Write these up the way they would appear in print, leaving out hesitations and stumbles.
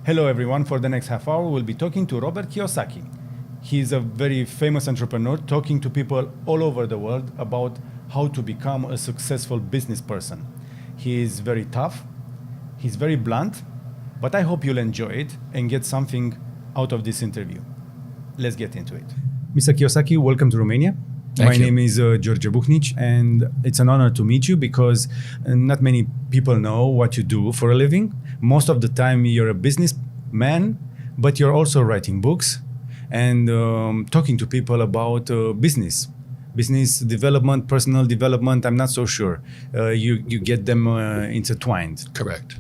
Hello, everyone. For the next half hour, we'll be talking to Robert Kiyosaki. He's a very famous entrepreneur talking to people all over the world about how to become a successful business person. He is very tough, he's very blunt, but I hope you'll enjoy it and get something out of this interview. Let's get into it. Mr. Kiyosaki, welcome to Romania. Thank My you. name is George Buchnic, and it's an honor to meet you because not many people know what you do for a living. Most of the time, you're a businessman, but you're also writing books and talking to people about business development, personal development. I'm not so sure. You get them intertwined. Correct.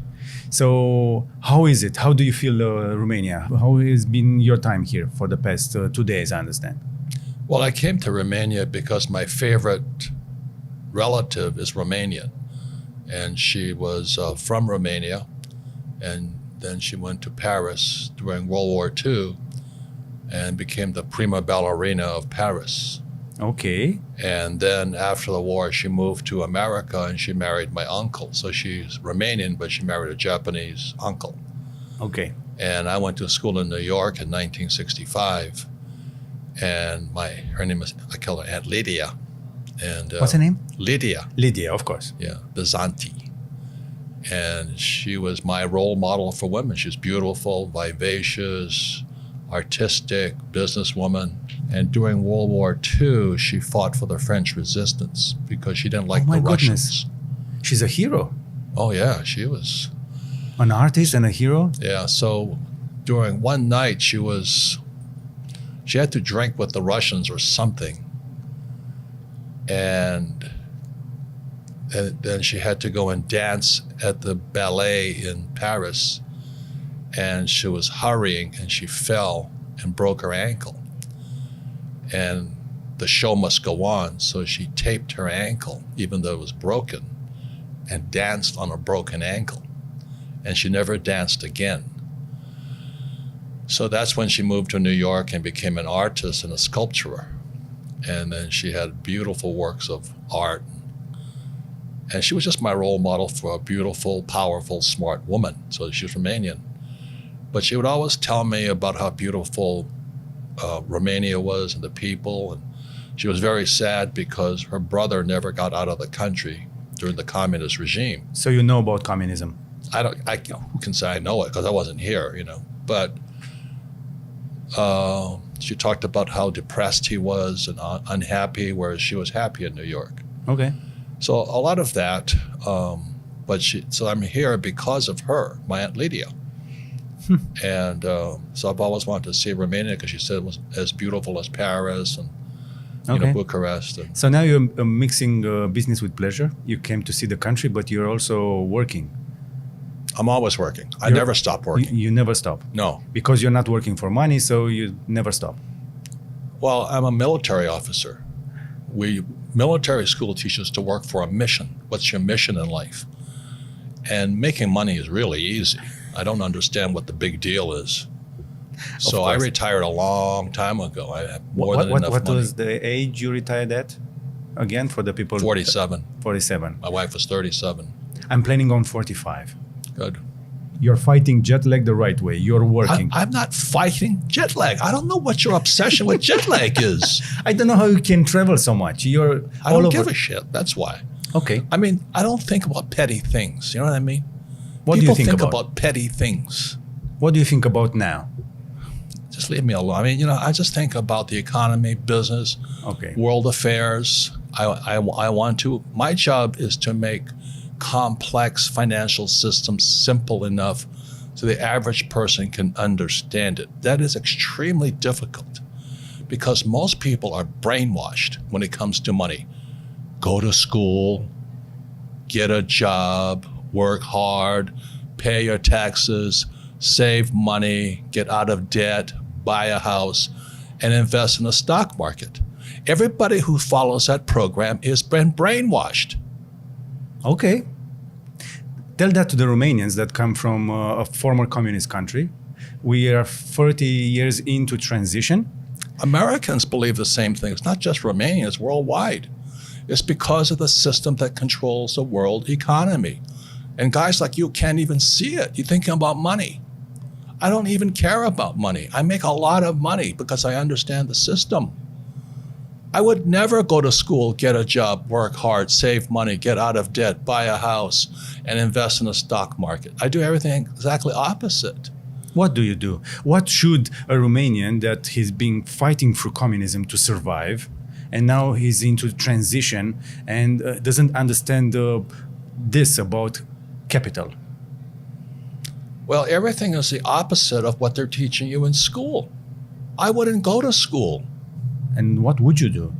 So how is it? How do you feel Romania? How has been your time here for the past 2 days, I understand? Well, I came to Romania because my favorite relative is Romanian. And she was from Romania. And then she went to Paris during World War II and became the prima ballerina of Paris. Okay. And then after the war, she moved to America and she married my uncle. So she's Romanian, but she married a Japanese uncle. Okay. And I went to school in New York in 1965. And her name is, I call her Aunt Lydia. And What's her name? Lydia. Lydia, of course. Yeah, Bizanti. And she was my role model for women. She was beautiful, vivacious, artistic, businesswoman. And during World War II, she fought for the French resistance because she didn't like the Russians. She's a hero. Oh yeah, she was. An artist and a hero? Yeah, so during one night she had to drink with the Russians or something. And then she had to go and dance at the ballet in Paris. And she was hurrying and she fell and broke her ankle. And the show must go on, so she taped her ankle, even though it was broken, and danced on a broken ankle. And she never danced again. So that's when she moved to New York and became an artist and a sculptor. And then she had beautiful works of art. And she was just my role model for a beautiful, powerful, smart woman. So she was Romanian. But she would always tell me about how beautiful Romania was and the people. And she was very sad because her brother never got out of the country during the communist regime. So you know about communism? Who can say I know it because I wasn't here, But she talked about how depressed he was and unhappy, whereas she was happy in New York. Okay. So a lot of that, so I'm here because of her, my Aunt Lydia. And so I've always wanted to see Romania because she said it was as beautiful as Paris and Bucharest. So now you're mixing business with pleasure. You came to see the country, but you're also working. I'm always working. I never stop working. You never stop? No. Because you're not working for money, so you never stop? Well, I'm a military officer. Military school teaches to work for a mission. What's your mission in life? And making money is really easy. I don't understand what the big deal is. So I retired a long time ago. I have more than enough money. What was the age you retired at? Again, for the people? 47. 47. My wife was 37. I'm planning on 45. Good. You're fighting jet lag the right way. You're working. I'm not fighting jet lag. I don't know what your obsession with jet lag is. I don't know how you can travel so much. I don't give a shit. That's why. Okay. I mean, I don't think about petty things. You know what I mean? What do you think about petty things. What do you think about now? Just leave me alone. I mean, I just think about the economy, business, world affairs. My job is to make complex financial systems simple enough so the average person can understand it. That is extremely difficult because most people are brainwashed when it comes to money. Go to school, get a job, work hard, pay your taxes, save money, get out of debt, buy a house, and invest in the stock market. Everybody who follows that program has been brainwashed. Okay. Tell that to the Romanians that come from a former communist country. We are 30 years into transition. Americans believe the same thing. It's not just Romania, it's worldwide. It's because of the system that controls the world economy. And guys like you can't even see it. You're thinking about money. I don't even care about money. I make a lot of money because I understand the system. I would never go to school, get a job, work hard, save money, get out of debt, buy a house, and invest in the stock market. I do everything exactly opposite. What do you do? What should a Romanian that he's been fighting through communism to survive, and now he's into transition and doesn't understand this about capital? Well, everything is the opposite of what they're teaching you in school. I wouldn't go to school. And what would you do?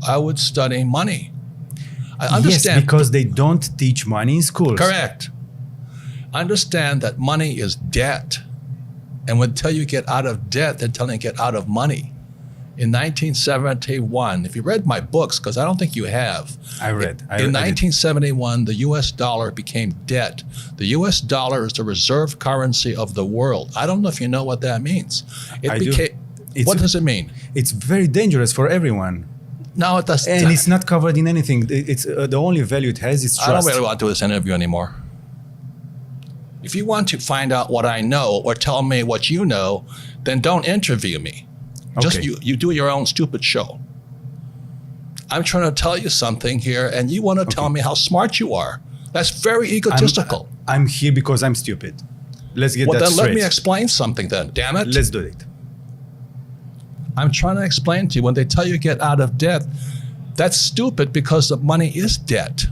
I would study money. I understand. Yes, because they don't teach money in schools. Correct. Understand that money is debt. And when they tell you get out of debt, they're telling you get out of money. In 1971, if you read my books, because I don't think you have. I read. In 1971, the US dollar became debt. The US dollar is the reserve currency of the world. I don't know if you know what that means. What does it mean? It's very dangerous for everyone. No, it doesn't. And it's not covered in anything. It's the only value it has is trust. I don't really want to do this interview anymore. If you want to find out what I know or tell me what you know, then don't interview me. Just you do your own stupid show. I'm trying to tell you something here, and you want to tell me how smart you are. That's very egotistical. I'm here because I'm stupid. Let's get that then straight. Let me explain something then, damn it. Let's do it. I'm trying to explain to you, when they tell you get out of debt, that's stupid because the money is debt.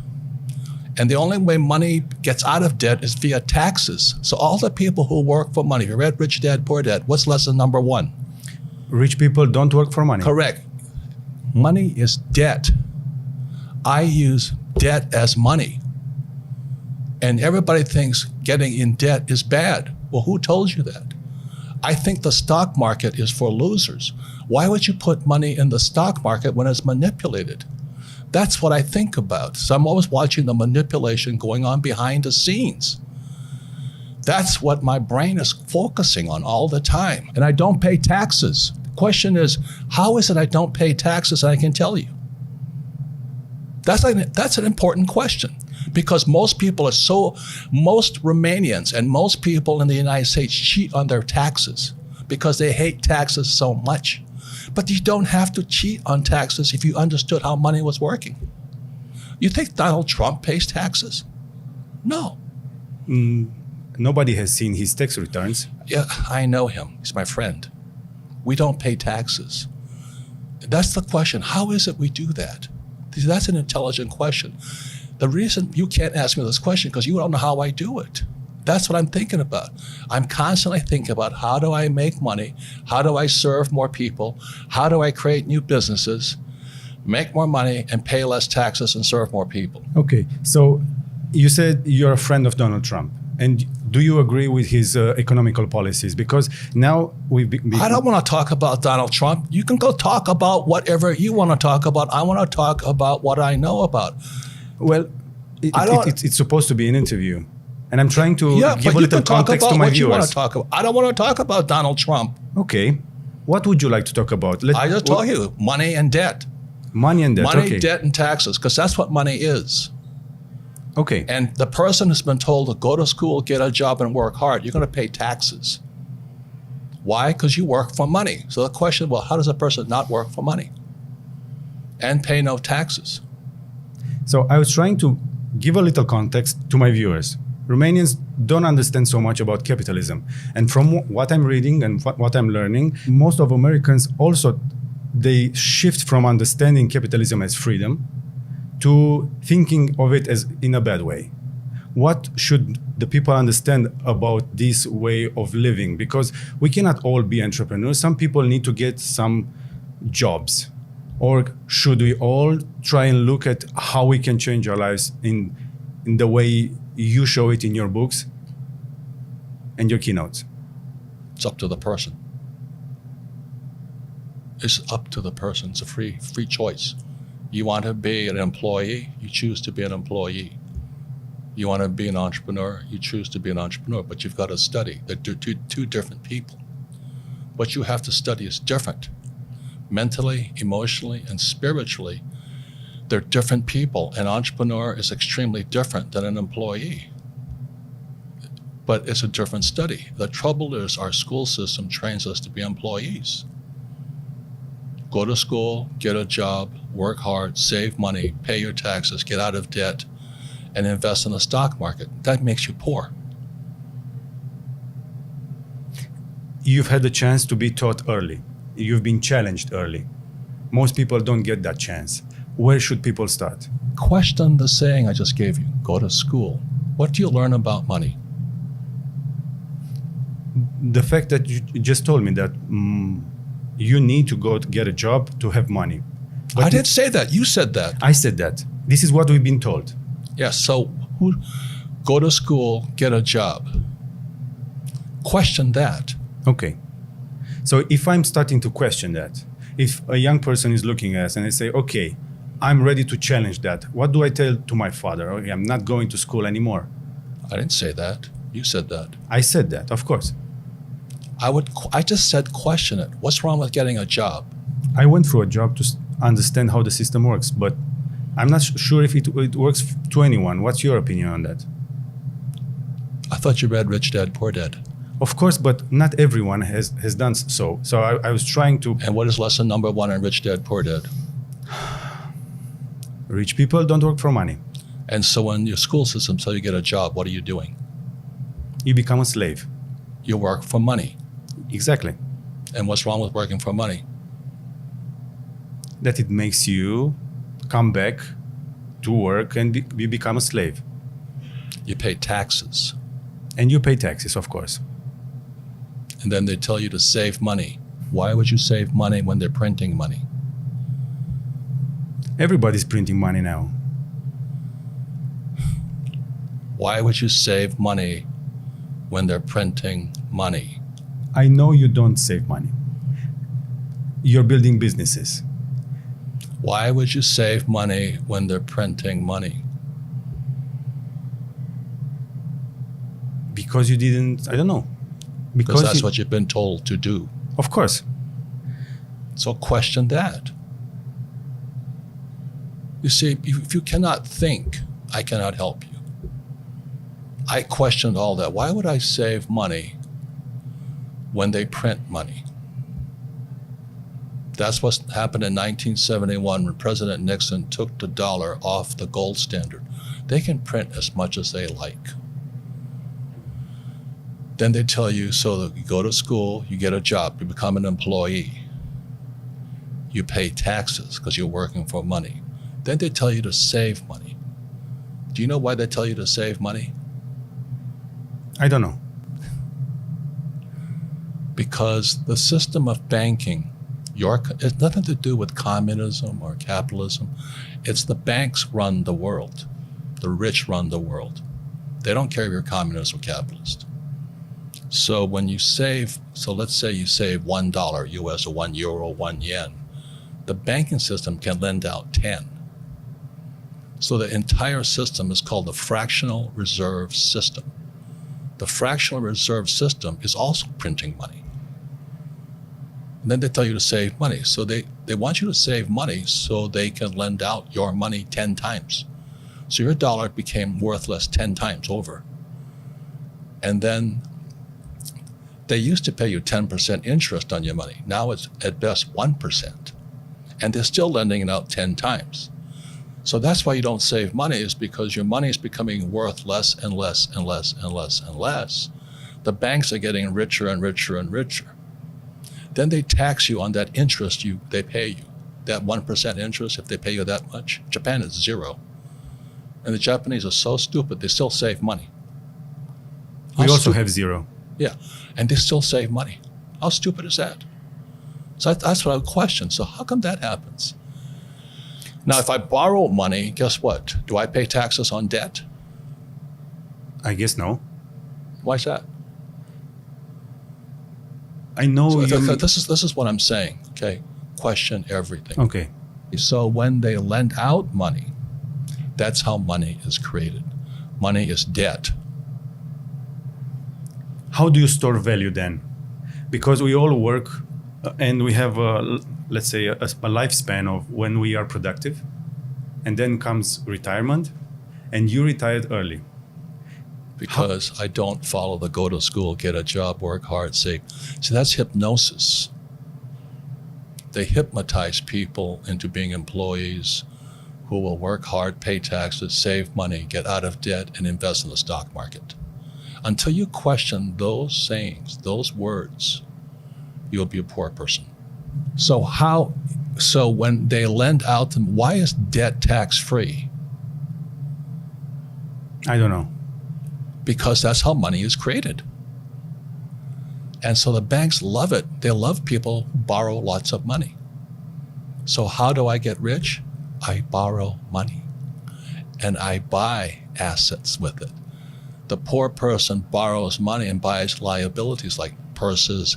And the only way money gets out of debt is via taxes. So all the people who work for money, if you read Rich Dad, Poor Dad, what's lesson number 1? Rich people don't work for money. Correct. Money is debt. I use debt as money. And everybody thinks getting in debt is bad. Well, who told you that? I think the stock market is for losers. Why would you put money in the stock market when it's manipulated? That's what I think about. So I'm always watching the manipulation going on behind the scenes. That's what my brain is focusing on all the time. And I don't pay taxes. The question is, how is it I don't pay taxes? And I can tell you. That's an important question, because most Romanians and most people in the United States cheat on their taxes because they hate taxes so much. But you don't have to cheat on taxes if you understood how money was working. You think Donald Trump pays taxes? No. Nobody has seen his tax returns. Yeah, I know him. He's my friend. We don't pay taxes. That's the question. How is it we do that? That's an intelligent question. The reason you can't ask me this question because you don't know how I do it. That's what I'm thinking about. I'm constantly thinking about, how do I make money? How do I serve more people? How do I create new businesses, make more money, and pay less taxes and serve more people? Okay, so you said you're a friend of Donald Trump. And do you agree with his economical policies? Because now I don't want to talk about Donald Trump. You can go talk about whatever you want to talk about. I want to talk about what I know about. Well, it's supposed to be an interview. And I'm trying to give a little context to my viewers. I don't want to talk about Donald Trump. Okay. What would you like to talk about? I just told you, money and debt. Money and debt, Money, debt, and taxes, because that's what money is. Okay. And the person who's been told to go to school, get a job, and work hard, you're going to pay taxes. Why? Because you work for money. So the question, well, how does a person not work for money and pay no taxes? So I was trying to give a little context to my viewers. Romanians don't understand so much about capitalism. And from what I'm reading and what I'm learning, most of Americans also, they shift from understanding capitalism as freedom to thinking of it as in a bad way. What should the people understand about this way of living? Because we cannot all be entrepreneurs. Some people need to get some jobs. Or should we all try and look at how we can change our lives in the way you show it in your books and your keynotes? It's up to the person. It's up to the person. It's a free choice. You want to be an employee, you choose to be an employee. You want to be an entrepreneur, you choose to be an entrepreneur, but you've got to study. They're two different people. What you have to study is different. Mentally, emotionally, and spiritually, they're different people. An entrepreneur is extremely different than an employee. But it's a different study. The trouble is our school system trains us to be employees. Go to school, get a job, work hard, save money, pay your taxes, get out of debt, and invest in the stock market. That makes you poor. You've had the chance to be taught early. You've been challenged early. Most people don't get that chance. Where should people start? Question the saying I just gave you. Go to school. What do you learn about money? The fact that you just told me that you need to go to get a job to have money. I didn't say that. You said that. I said that. This is what we've been told. Yes, so go to school, get a job. Question that. Okay. So if I'm starting to question that, if a young person is looking at us and they say, okay, I'm ready to challenge that, what do I tell to my father? Okay, I'm not going to school anymore. I didn't say that. You said that. I said that, of course. I just said question it. What's wrong with getting a job? I went through a job to understand how the system works, but I'm not sure if it works to anyone. What's your opinion on that? I thought you read Rich Dad, Poor Dad. Of course, but not everyone has done so. So I was trying to... And what is lesson number 1 in Rich Dad, Poor Dad? Rich people don't work for money. And so when your school system tells you get a job, what are you doing? You become a slave. You work for money. Exactly. And what's wrong with working for money? That it makes you come back to work and you become a slave. You pay taxes. And you pay taxes, of course. And then they tell you to save money. Why would you save money when they're printing money? Everybody's printing money now. Why would you save money when they're printing money? I know you don't save money. You're building businesses. Why would you save money when they're printing money? Because you didn't, I don't know. Because that's what you've been told to do. Of course. So question that. You see, if you cannot think, I cannot help you. I questioned all that. Why would I save money when they print money? That's what happened in 1971 when President Nixon took the dollar off the gold standard. They can print as much as they like. Then they tell you, so that you go to school, you get a job, you become an employee. You pay taxes because you're working for money. Then they tell you to save money. Do you know why they tell you to save money? I don't know. Because the system of banking, it's nothing to do with communism or capitalism. It's the banks run the world. The rich run the world. They don't care if you're communist or capitalist. So when you save, so let's say you save $1 US or €1, 1 yen, the banking system can lend out 10. So the entire system is called the fractional reserve system. The fractional reserve system is also printing money. And then they tell you to save money. So they want you to save money so they can lend out your money 10 times. So your dollar became worthless 10 times over. And then they used to pay you 10% interest on your money. Now it's at best 1%. And they're still lending it out 10 times. So that's why you don't save money, is because your money is becoming worth less and less and less and less and less. The banks are getting richer and richer and richer. Then they tax you on that interest they pay you. That 1% interest, if they pay you that much. Japan is 0. And the Japanese are so stupid, they still save money. We also have 0. Yeah, and they still save money. How stupid is that? So that's what I would question. So how come that happens? Now, if I borrow money, guess what? Do I pay taxes on debt? I guess no. Why is that? I know this is what I'm saying, okay? Question everything. Okay. So when they lend out money, that's how money is created. Money is debt. How do you store value then? Because we all work and we have, let's say, a lifespan of when we are productive, and then comes retirement, and you retired early. because I don't follow the go to school, get a job, work hard, save. See, that's hypnosis. They hypnotize people into being employees who will work hard, pay taxes, save money, get out of debt, and invest in the stock market. Until you question those sayings, those words, you'll be a poor person. So when they lend out them, why is debt tax-free? I don't know. Because that's how money is created. And so the banks love it. They love people who borrow lots of money. So how do I get rich? I borrow money and I buy assets with it. The poor person borrows money and buys liabilities like purses,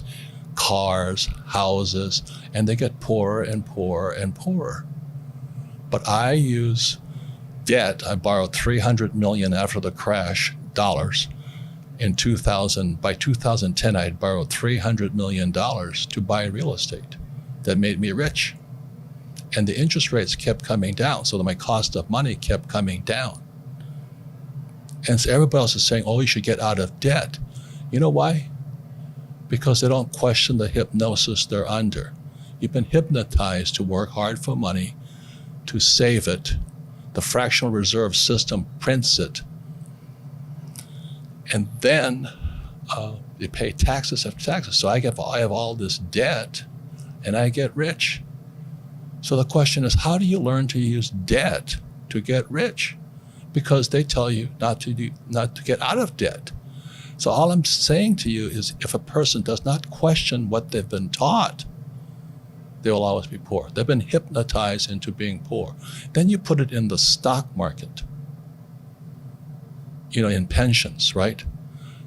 cars, houses, and they get poorer and poorer and poorer. But I use debt. I borrowed $300 million after the crash, dollars. In 2000, by 2010, I had borrowed $300 million to buy real estate that made me rich. And the interest rates kept coming down, so that my cost of money kept coming down. And so everybody else is saying, oh, you should get out of debt. You know why? Because they don't question the hypnosis they're under. You've been hypnotized to work hard for money, to save it. The fractional reserve system prints it. And then you pay taxes after taxes. So I have all this debt and I get rich. So the question is, how do you learn to use debt to get rich? Because they tell you not to get out of debt. So all I'm saying to you is, if a person does not question what they've been taught, they will always be poor. They've been hypnotized into being poor. Then you put it in the stock market, in pensions, right?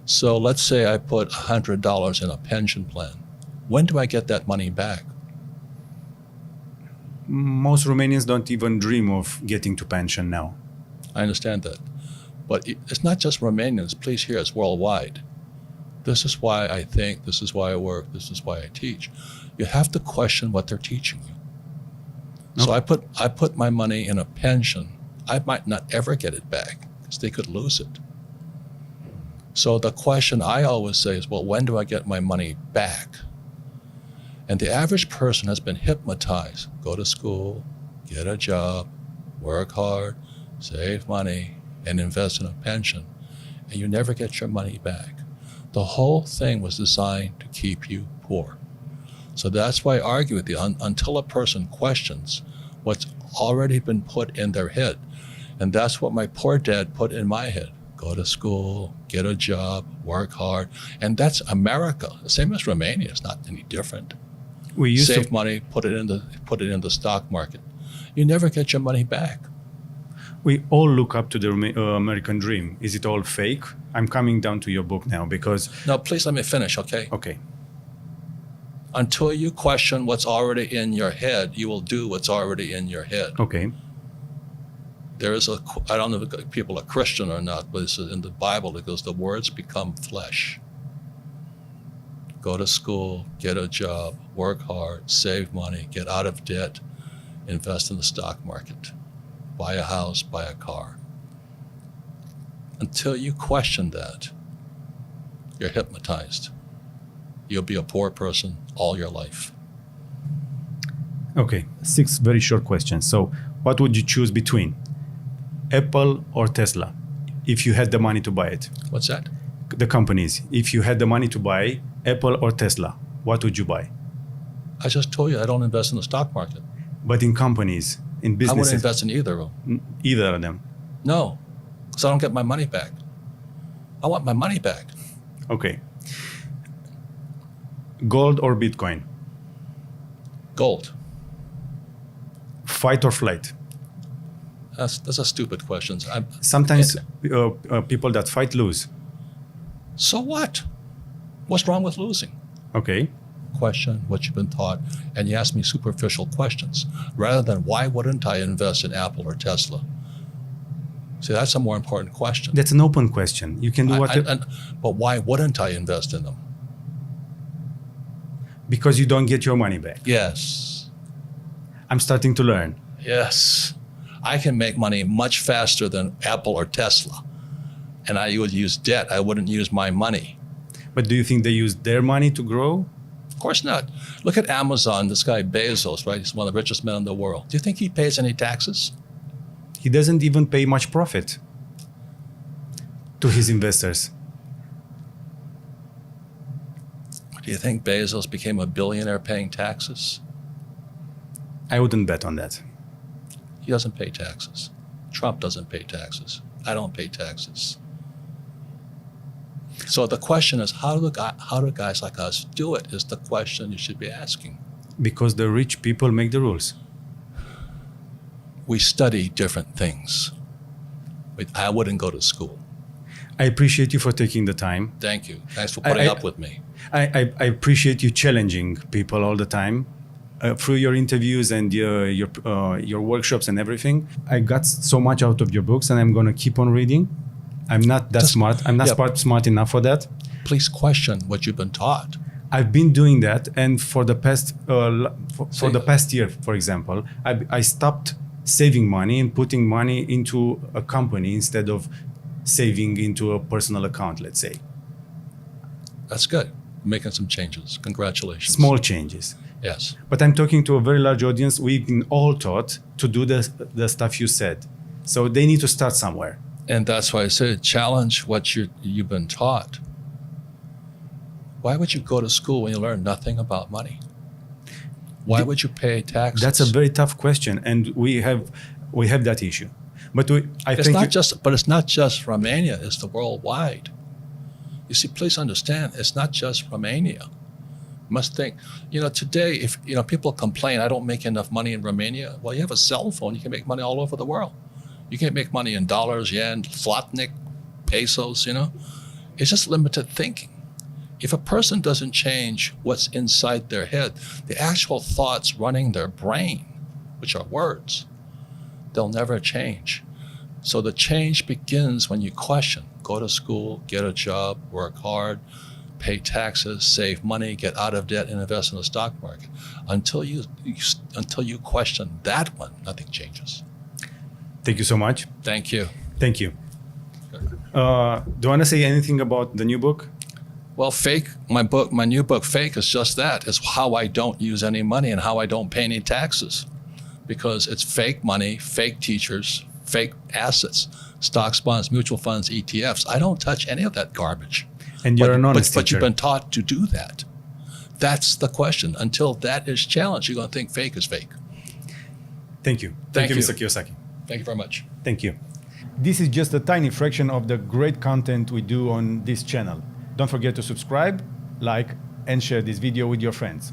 So let's say I put $100 in a pension plan. When do I get that money back? Most Romanians don't even dream of getting to pension now. I understand that. But it's not just Romanians. Please hear, it's worldwide. This is why I think, this is why I work, this is why I teach. You have to question what they're teaching you. So I put my money in a pension. I might not ever get it back because they could lose it. So the question I always say is, well, when do I get my money back? And the average person has been hypnotized. Go to school, get a job, work hard, save money, and invest in a pension. And you never get your money back. The whole thing was designed to keep you poor. So that's why I argue with you. Until a person questions what's already been put in their head. And that's what my poor dad put in my head. Go to school, get a job, work hard. And that's America. The same as Romania. It's not any different. We used Save money, put it in the stock market. You never get your money back. We all look up to the American dream. Is it all fake? I'm coming down to your book now because... No, please let me finish, okay? Okay. Until you question what's already in your head, you will do what's already in your head. Okay. There is I don't know if people are Christian or not, but it's in the Bible, it goes, the words become flesh. Go to school, get a job, work hard, save money, get out of debt, invest in the stock market, buy a house, buy a car. Until you question that, you're hypnotized. You'll be a poor person all your life. Okay, 6 very short questions. So what would you choose between Apple or Tesla if you had the money to buy it? What's that? The companies. If you had the money to buy Apple or Tesla, what would you buy? I just told you I don't invest in the stock market. But in companies, in I businesses. wouldn't invest in either of them. Either of them. No, because I don't get my money back. I want my money back. Okay. Gold or Bitcoin? Gold. Fight or flight? That's a stupid question. Sometimes people that fight lose. So what? What's wrong with losing? Okay. Question what you've been taught, and you ask me superficial questions rather than why wouldn't I invest in Apple or Tesla? See, that's a more important question. That's an open question. You can do but why wouldn't I invest in them? Because you don't get your money back. Yes. I'm starting to learn. Yes. I can make money much faster than Apple or Tesla. and I would use debt. I wouldn't use my money. But do you think they use their money to grow? Of course not. Look at Amazon, this guy Bezos, right? He's one of the richest men in the world. Do you think he pays any taxes? He doesn't even pay much profit to his investors. Do you think Bezos became a billionaire paying taxes? I wouldn't bet on that. He doesn't pay taxes. Trump doesn't pay taxes. I don't pay taxes. So the question is, how do guys like us do it is the question you should be asking. Because the rich people make the rules. We study different things. I wouldn't go to school. I appreciate you for taking the time. Thank you. Thanks for putting up with me. I appreciate you challenging people all the time through your interviews and your workshops and everything. I got so much out of your books, and I'm going to keep on reading. I'm not that smart. I'm not smart enough for that. Please question what you've been taught. I've been doing that, and for the past year, for example, I stopped saving money and putting money into a company instead of saving into a personal account, let's say. That's good. Making some changes. Congratulations. Small changes. Yes. But I'm talking to a very large audience. We've been all taught to do the stuff you said. So they need to start somewhere. And that's why I said challenge what you've been taught. Why would you go to school when you learn nothing about money? Why would you pay taxes? That's a very tough question, and we have that issue. But it's not just Romania, it's the worldwide. You see, please understand, it's not just Romania. You must think, today, if people complain, I don't make enough money in Romania. Well, you have a cell phone, you can make money all over the world. You can make money in dollars, yen, zlotnik, pesos, It's just limited thinking. If a person doesn't change what's inside their head, the actual thoughts running their brain, which are words, they'll never change. So the change begins when you question. Go to school, get a job, work hard, pay taxes, save money, get out of debt, and invest in the stock market. Until you question that one, nothing changes. Thank you so much. Thank you. Thank you. Do you want to say anything about the new book? Well, my new book, Fake, is just that. It's how I don't use any money and how I don't pay any taxes. Because it's fake money, fake teachers, fake assets, stocks, bonds, mutual funds, ETFs. I don't touch any of that garbage. And you're an honest But teacher. you've been taught to do that. That's the question. Until that is challenged, you're going to think fake is fake. Thank you. Thank you. Mr. Kiyosaki. Thank you very much. Thank you. This is just a tiny fraction of the great content we do on this channel. Don't forget to subscribe, like, and share this video with your friends.